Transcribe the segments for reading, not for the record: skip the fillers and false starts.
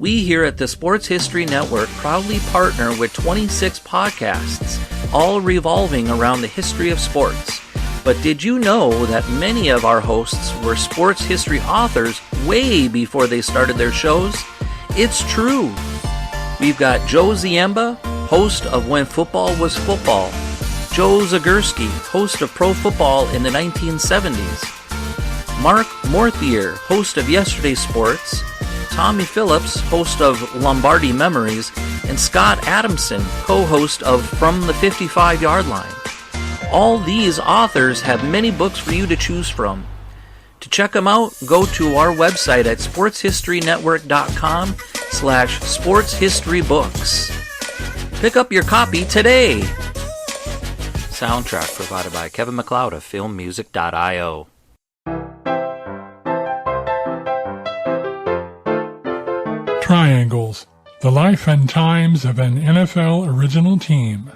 We here at the Sports History Network proudly partner with 26 podcasts, all revolving around the history of sports. But did you know that many of our hosts were sports history authors way before they started their shows? It's true. We've got Joe Ziemba, host of When Football Was Football, Joe Zagurski, host of Pro Football in the 1970s, Mark Morthier, host of Yesterday's Sports, Tommy Phillips, host of Lombardi Memories, and Scott Adamson, co-host of From the 55-Yard Line. All these authors have many books for you to choose from. To check them out, go to our website at sportshistorynetwork.com/sportshistorybooks. Pick up your copy today. Soundtrack provided by Kevin MacLeod of filmmusic.io. Triangles, the life and times of an NFL original team.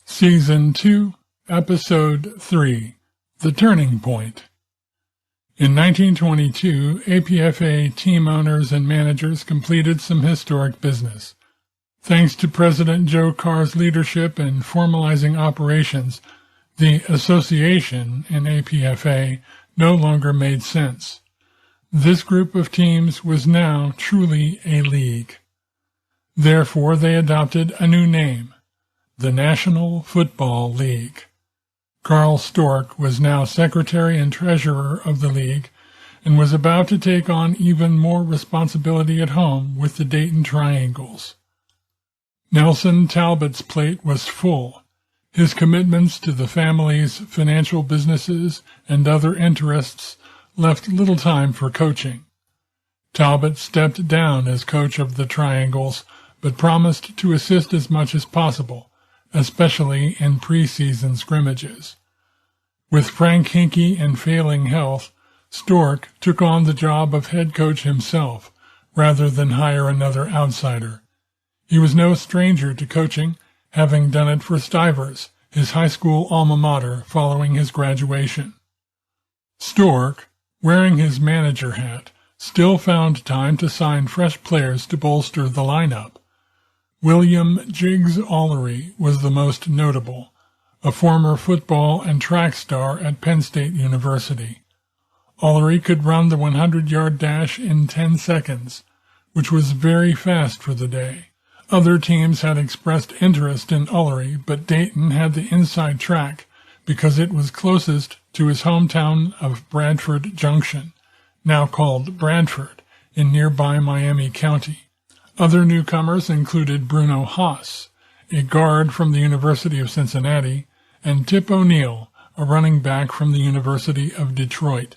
Season 2, Episode 3, The Turning Point. In 1922, APFA team owners and managers completed some historic business. Thanks to President Joe Carr's leadership in formalizing operations, the association in APFA no longer made sense. This group of teams was now truly a league. Therefore, they adopted a new name, the National Football League. Carl Storck was now secretary and treasurer of the league and was about to take on even more responsibility at home with the Dayton Triangles. Nelson Talbott's plate was full. His commitments to the family's financial businesses and other interests left little time for coaching. Talbott stepped down as coach of the Triangles, but promised to assist as much as possible, especially in preseason scrimmages. With Frank Hinkie in failing health, Storck took on the job of head coach himself, rather than hire another outsider. He was no stranger to coaching, having done it for Stivers, his high school alma mater, following his graduation. Storck, wearing his manager hat, still found time to sign fresh players to bolster the lineup. William Jiggs Allery was the most notable, a former football and track star at Penn State University. Allery could run the 100-yard dash in 10 seconds, which was very fast for the day. Other teams had expressed interest in Allery, but Dayton had the inside track because it was closest to his hometown of Bradford Junction, now called Bradford, in nearby Miami County. Other newcomers included Bruno Haas, a guard from the University of Cincinnati, and Tip O'Neill, a running back from the University of Detroit.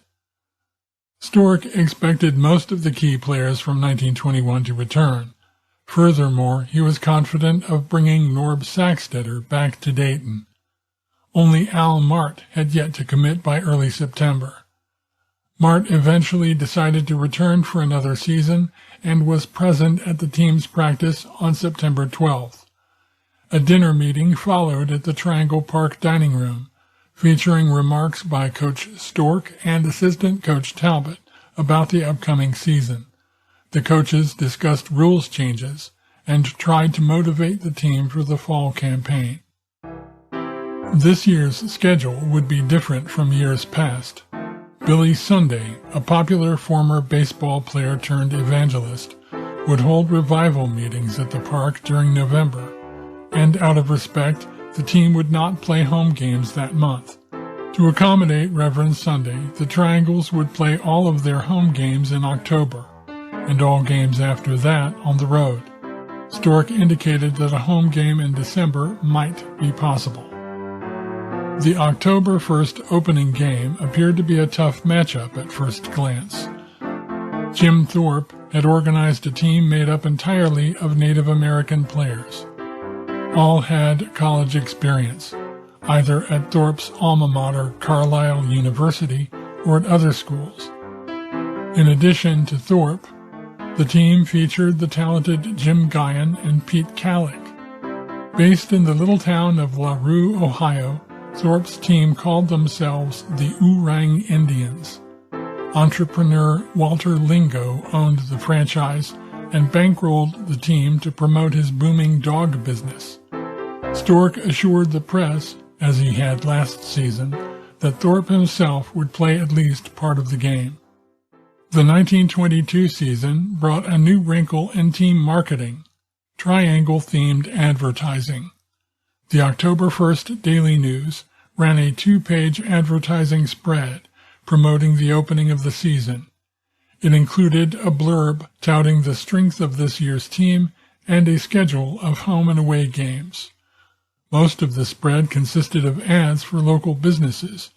Storck expected most of the key players from 1921 to return. Furthermore, he was confident of bringing Norb Sacksteder back to Dayton. Only Al Mahrt had yet to commit by early September. Mahrt eventually decided to return for another season and was present at the team's practice on September 12th. A dinner meeting followed at the Triangle Park dining room, featuring remarks by Coach Storck and assistant Coach Talbott about the upcoming season. The coaches discussed rules changes and tried to motivate the team for the fall campaign. This year's schedule would be different from years past. Billy Sunday, a popular former baseball player turned evangelist, would hold revival meetings at the park during November, and out of respect, the team would not play home games that month. To accommodate Reverend Sunday, the Triangles would play all of their home games in October, and all games after that on the road. Storck indicated that a home game in December might be possible. The October 1st opening game appeared to be a tough matchup at first glance. Jim Thorpe had organized a team made up entirely of Native American players. All had college experience, either at Thorpe's alma mater, Carlisle University, or at other schools. In addition to Thorpe, the team featured the talented Jim Guyon and Pete Kallick. Based in the little town of LaRue, Ohio, Thorpe's team called themselves the Oorang Indians. Entrepreneur Walter Lingo owned the franchise and bankrolled the team to promote his booming dog business. Storck assured the press, as he had last season, that Thorpe himself would play at least part of the game. The 1922 season brought a new wrinkle in team marketing, triangle-themed advertising. The October 1st Daily News ran a 2-page advertising spread promoting the opening of the season. It included a blurb touting the strength of this year's team and a schedule of home and away games. Most of the spread consisted of ads for local businesses,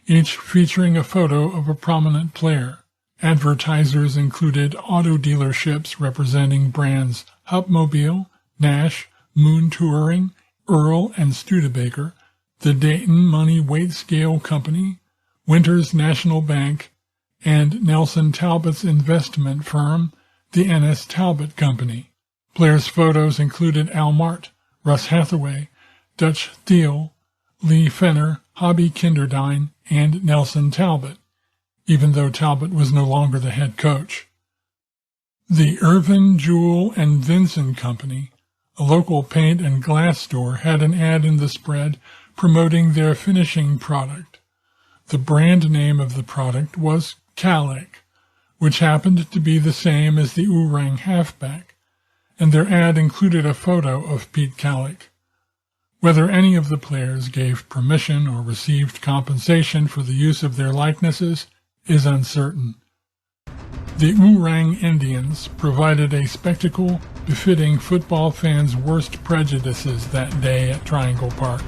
each featuring a photo of a prominent player. Advertisers included auto dealerships representing brands Hupmobile, Nash, Moon Touring, Earl and Studebaker, the Dayton Money Weight Scale Company, Winters National Bank, and Nelson Talbot's investment firm, the N.S. Talbott Company. Players' photos included Al Mahrt, Russ Hathaway, Dutch Thiel, Lee Fenner, Hobby Kinderdine, and Nelson Talbott, even though Talbott was no longer the head coach. The Irvin, Jewell, and Vinson Company, a local paint and glass store, had an ad in the spread promoting their finishing product. The brand name of the product was Calic, which happened to be the same as the Oorang halfback, and their ad included a photo of Pete Calic. Whether any of the players gave permission or received compensation for the use of their likenesses is uncertain. The Oorang Indians provided a spectacle befitting football fans' worst prejudices that day at Triangle Park.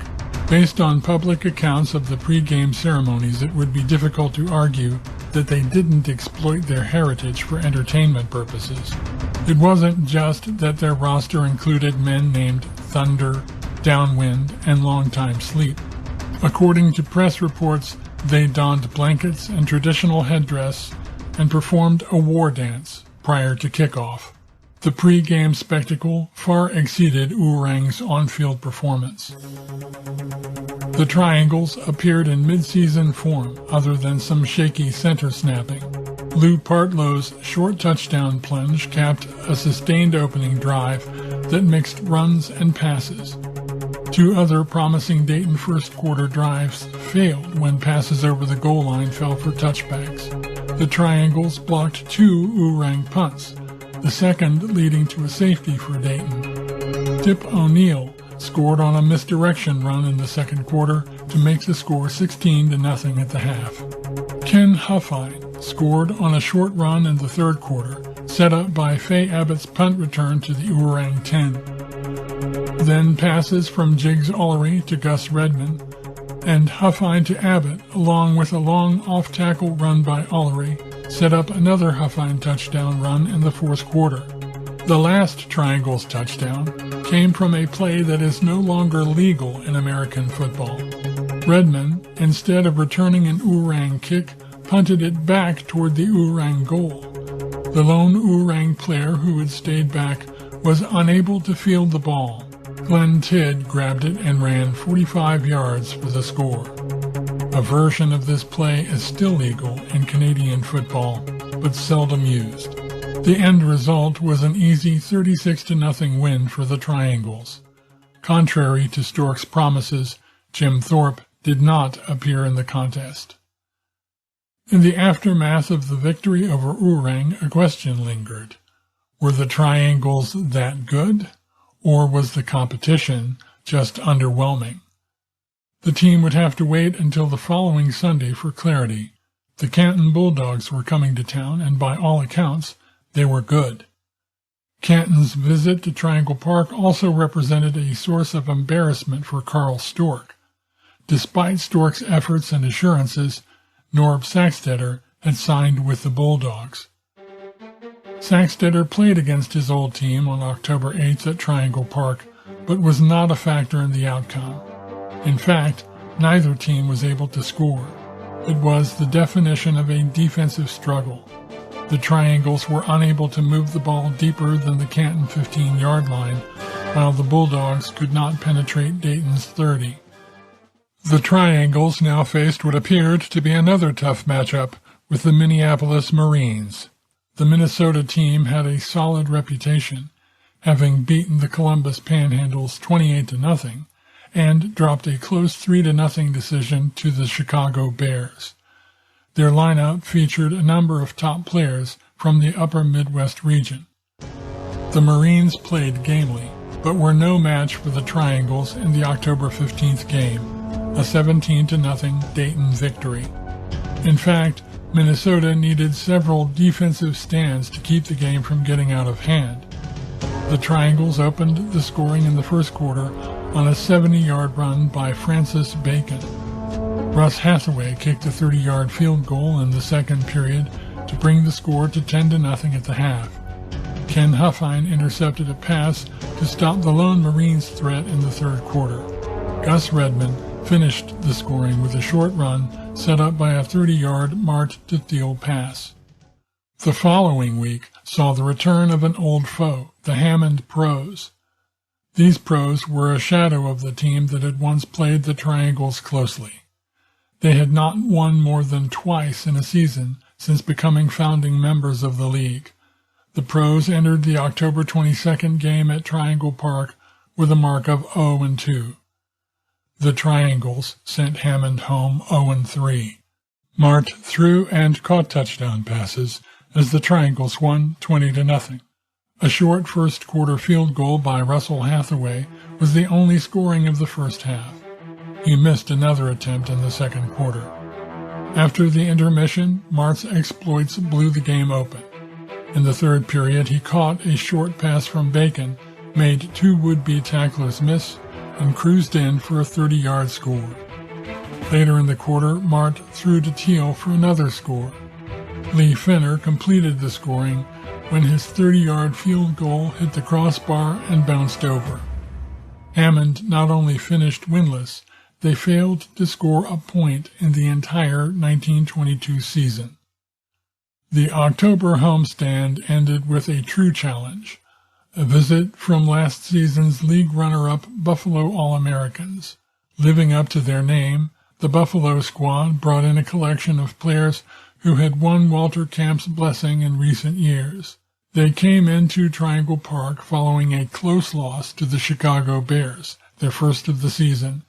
Based on public accounts of the pre-game ceremonies, it would be difficult to argue that they didn't exploit their heritage for entertainment purposes. It wasn't just that their roster included men named Thunder, Downwind, and Longtime Sleep. According to press reports, they donned blankets and traditional headdress and performed a war dance prior to kickoff. The pre-game spectacle far exceeded Oorang's on-field performance. The Triangles appeared in mid-season form other than some shaky center snapping. Lou Partlow's short touchdown plunge capped a sustained opening drive that mixed runs and passes. Two other promising Dayton first-quarter drives failed when passes over the goal line fell for touchbacks. The Triangles blocked 2 Oorang punts, the second leading to a safety for Dayton. Tip O'Neill scored on a misdirection run in the second quarter to make the score 16-0 at the half. Ken Huffine scored on a short run in the third quarter, set up by Faye Abbott's punt return to the Oorang 10. Then passes from Jiggs Allery to Gus Redman, and Huffine to Abbott, along with a long off-tackle run by Allery, set up another Huffine touchdown run in the fourth quarter. The last Triangles touchdown came from a play that is no longer legal in American football. Redman, instead of returning an Oorang kick, punted it back toward the Oorang goal. The lone Oorang player who had stayed back was unable to field the ball. Glenn Tidd grabbed it and ran 45 yards for the score. A version of this play is still legal in Canadian football, but seldom used. The end result was an easy 36-0 win for the Triangles. Contrary to Storck's promises, Jim Thorpe did not appear in the contest. In the aftermath of the victory over Oorang, a question lingered. Were the Triangles that good, or was the competition just underwhelming? The team would have to wait until the following Sunday for clarity. The Canton Bulldogs were coming to town, and by all accounts, they were good. Canton's visit to Triangle Park also represented a source of embarrassment for Carl Storck. Despite Storck's efforts and assurances, Norb Saxtetter had signed with the Bulldogs. Saxtetter played against his old team on October 8th at Triangle Park, but was not a factor in the outcome. In fact, neither team was able to score. It was the definition of a defensive struggle. The Triangles were unable to move the ball deeper than the Canton 15-yard line, while the Bulldogs could not penetrate Dayton's 30. The Triangles now faced what appeared to be another tough matchup with the Minneapolis Marines. The Minnesota team had a solid reputation, having beaten the Columbus Panhandles 28-0 and dropped a close 3-0 decision to the Chicago Bears. Their lineup featured a number of top players from the upper Midwest region. The Marines played gamely, but were no match for the Triangles in the October 15th game, a 17-0 Dayton victory. In fact, Minnesota needed several defensive stands to keep the game from getting out of hand. The Triangles opened the scoring in the first quarter on a 70-yard run by Francis Bacon. Russ Hathaway kicked a 30-yard field goal in the second period to bring the score to 10-0 at the half. Ken Huffine intercepted a pass to stop the lone Marines threat in the third quarter. Gus Redmond finished the scoring with a short run set up by a 30-yard Mahrt to Thiel pass. The following week saw the return of an old foe, the Hammond Pros. These pros were a shadow of the team that had once played the Triangles closely. They had not won more than twice in a season since becoming founding members of the league. The pros entered the October 22nd game at Triangle Park with a mark of 0-2. The Triangles sent Hammond home 0-3. Mahrt threw and caught touchdown passes as the Triangles won 20-0. A short first-quarter field goal by Russell Hathaway was the only scoring of the first half. He missed another attempt in the second quarter. After the intermission, Mahrt's exploits blew the game open. In the third period, he caught a short pass from Bacon, made two would-be tacklers miss, and cruised in for a 30-yard score. Later in the quarter, Mahrt threw to Thiel for another score. Lee Finner completed the scoring when his 30-yard field goal hit the crossbar and bounced over. Hammond not only finished winless, they failed to score a point in the entire 1922 season. The October homestand ended with a true challenge, a visit from last season's league runner-up Buffalo All-Americans. Living up to their name, the Buffalo squad brought in a collection of players who had won Walter Camp's blessing in recent years. They came into Triangle Park following a close loss to the Chicago Bears, their first of the season,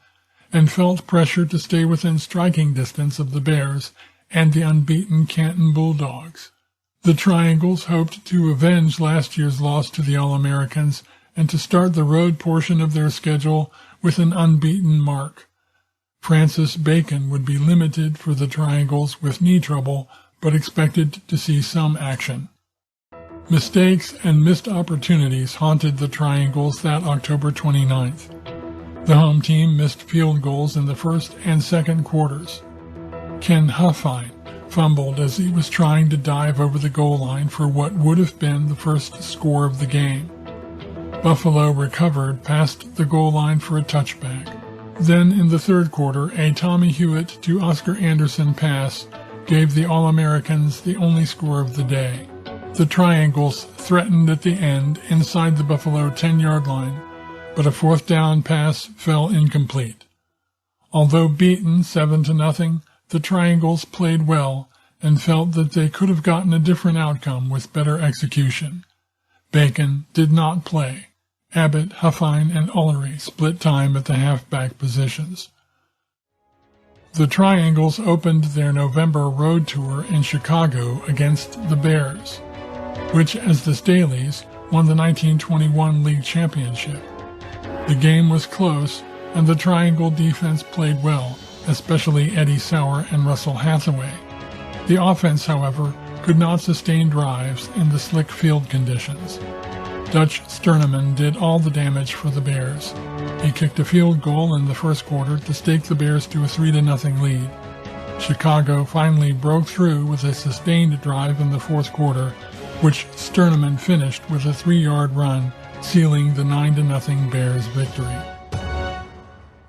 and felt pressure to stay within striking distance of the Bears and the unbeaten Canton Bulldogs. The Triangles hoped to avenge last year's loss to the All-Americans and to start the road portion of their schedule with an unbeaten mark. Francis Bacon would be limited for the Triangles with knee trouble, but expected to see some action. Mistakes and missed opportunities haunted the Triangles that October 29th. The home team missed field goals in the first and second quarters. Ken Huffine fumbled as he was trying to dive over the goal line for what would have been the first score of the game. Buffalo recovered past the goal line for a touchback. Then in the third quarter, a Tommy Hewitt to Oscar Anderson pass gave the All-Americans the only score of the day. The Triangles threatened at the end inside the Buffalo 10-yard line, but a fourth down pass fell incomplete. Although beaten 7-0, the Triangles played well and felt that they could have gotten a different outcome with better execution. Bacon did not play. Abbott, Huffine, and Allery split time at the halfback positions. The Triangles opened their November road tour in Chicago against the Bears, which, as the Staleys, won the 1921 league championship. The game was close, and the Triangle defense played well, especially Eddie Sauer and Russell Hathaway. The offense, however, could not sustain drives in the slick field conditions. Dutch Sterneman did all the damage for the Bears. He kicked a field goal in the first quarter to stake the Bears to a 3-0 lead. Chicago finally broke through with a sustained drive in the fourth quarter, which Sterneman finished with a 3-yard run, sealing the 9-0 Bears victory.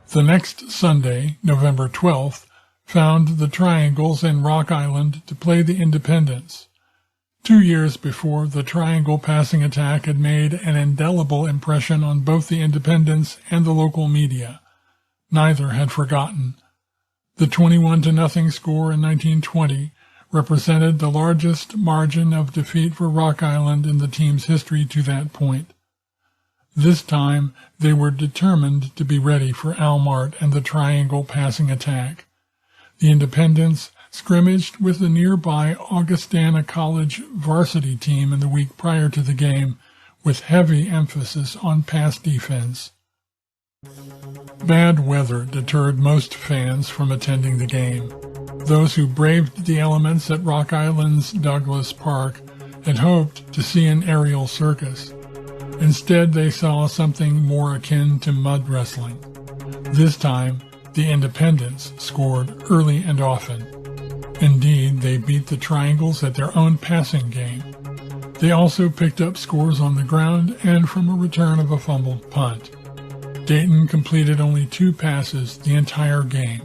The next Sunday, November 12th, found the Triangles in Rock Island to play the Independents. 2 years before, the Triangle passing attack had made an indelible impression on both the Independents and the local media. Neither had forgotten. The 21-0 score in 1920 represented the largest margin of defeat for Rock Island in the team's history to that point. This time, they were determined to be ready for Mahrt and the Triangle passing attack. The Independents scrimmaged with the nearby Augustana College varsity team in the week prior to the game, with heavy emphasis on pass defense. Bad weather deterred most fans from attending the game. Those who braved the elements at Rock Island's Douglas Park had hoped to see an aerial circus. Instead, they saw something more akin to mud wrestling. This time, the Independents scored early and often. Indeed, they beat the Triangles at their own passing game. They also picked up scores on the ground and from a return of a fumbled punt. Dayton completed only 2 passes the entire game.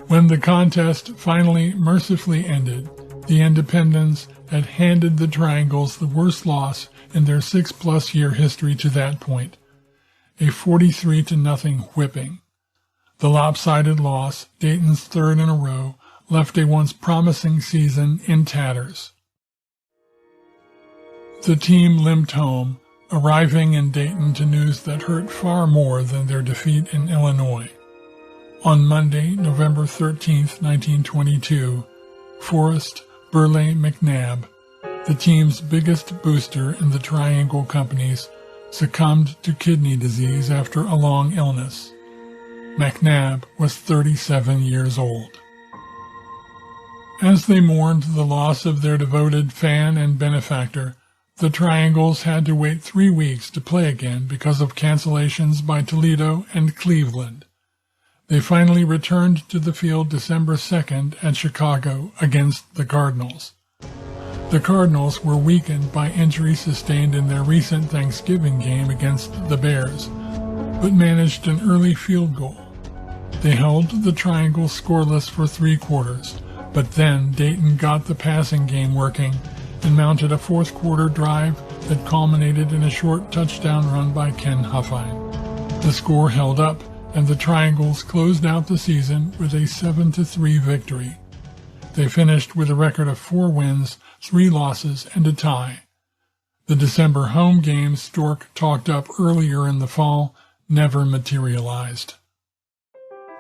When the contest finally mercifully ended, the Independents had handed the Triangles the worst loss in their 6+ year history to that point, a 43-0 whipping. The lopsided loss, Dayton's 3rd in a row, left a once promising season in tatters. The team limped home, arriving in Dayton to news that hurt far more than their defeat in Illinois. On Monday, November 13, 1922, Forrest Burleigh Mcnabb, the team's biggest booster in the Triangle companies, succumbed to kidney disease after a long illness. Mcnabb was 37 years old. As they mourned the loss of their devoted fan and benefactor, the Triangles had to wait 3 weeks to play again because of cancellations by Toledo and Cleveland. They finally returned to the field December 2nd at Chicago against the Cardinals. The Cardinals were weakened by injuries sustained in their recent Thanksgiving game against the Bears, but managed an early field goal. They held the Triangles scoreless for 3 quarters, but then Dayton got the passing game working and mounted a 4th quarter drive that culminated in a short touchdown run by Ken Huffine. The score held up, and the Triangles closed out the season with a 7-3 victory. They finished with a record of 4 wins, 3 losses, and a tie. The December home game Storck talked up earlier in the fall never materialized.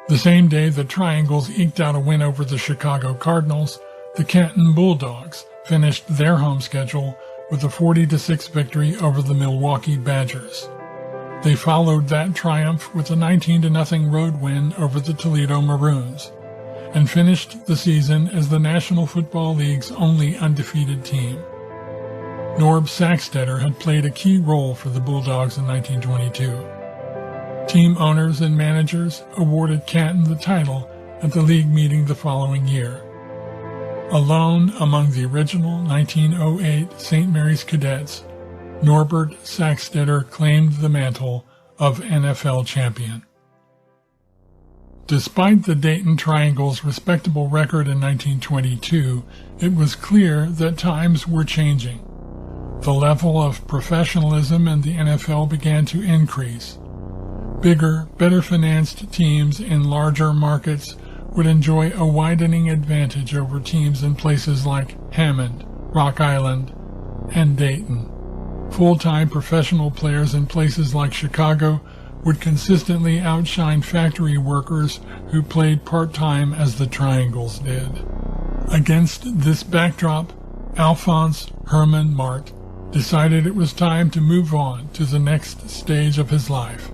The same day the Triangles eked out a win over the Chicago Cardinals, the Canton Bulldogs finished their home schedule with a 40-6 victory over the Milwaukee Badgers. They followed that triumph with a 19-0 road win over the Toledo Maroons, and finished the season as the National Football League's only undefeated team. Norb Sacksteder had played a key role for the Bulldogs in 1922. Team owners and managers awarded Canton the title at the league meeting the following year. Alone among the original 1908 St. Mary's Cadets, Norbert Sacksteder claimed the mantle of NFL champion. Despite the Dayton Triangles' respectable record in 1922, it was clear that times were changing. The level of professionalism in the NFL began to increase. Bigger, better-financed teams in larger markets would enjoy a widening advantage over teams in places like Hammond, Rock Island, and Dayton. Full-time professional players in places like Chicago would consistently outshine factory workers who played part-time as the Triangles did. Against this backdrop, Alphonse Herman Mahrt decided it was time to move on to the next stage of his life.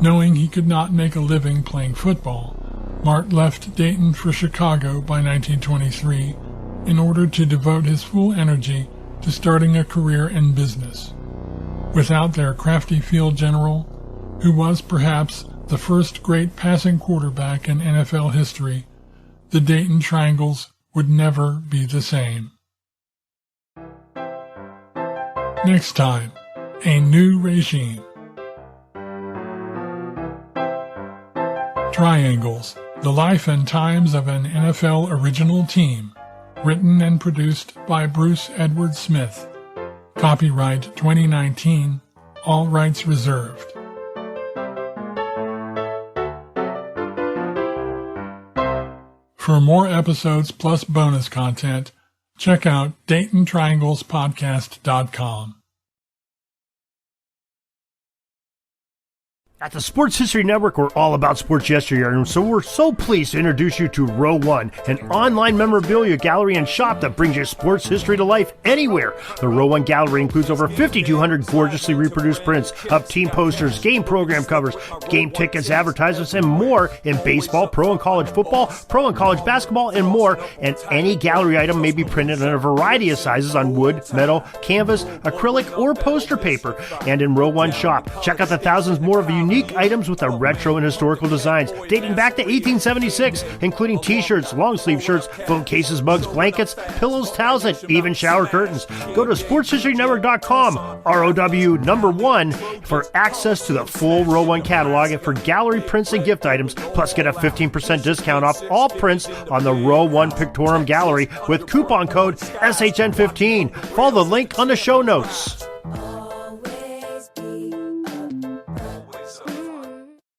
Knowing he could not make a living playing football, Mahrt left Dayton for Chicago by 1923 in order to devote his full energy to starting a career in business. Without their crafty field general, who was perhaps the first great passing quarterback in NFL history, the Dayton Triangles would never be the same. Next time, a new regime. Triangles, the life and times of an NFL original team. Written and produced by Bruce Edward Smith. Copyright 2019, all rights reserved. For more episodes plus bonus content, Check out DaytonTrianglesPodcast.com. At the Sports History Network, we're all about sports yesteryear, and so we're so pleased to introduce you to Row One, an online memorabilia gallery and shop that brings your sports history to life anywhere. The Row One gallery includes over 5,200 gorgeously reproduced prints of team posters, game program covers, game tickets, advertisements, and more in baseball, pro and college football, pro and college basketball, and more. And any gallery item may be printed in a variety of sizes on wood, metal, canvas, acrylic, or poster paper. And in Row One shop, check out the thousands more of unique items with the retro and historical designs dating back to 1876, including t-shirts, long sleeve shirts, phone cases, mugs, blankets, pillows, towels, and even shower curtains. Go to sportshistorynetwork.com, ROW1, for access to the full Row One catalog and for gallery prints and gift items, plus get a 15% discount off all prints on the Row One Pictorum Gallery with coupon code SHN15. Follow the link on the show notes.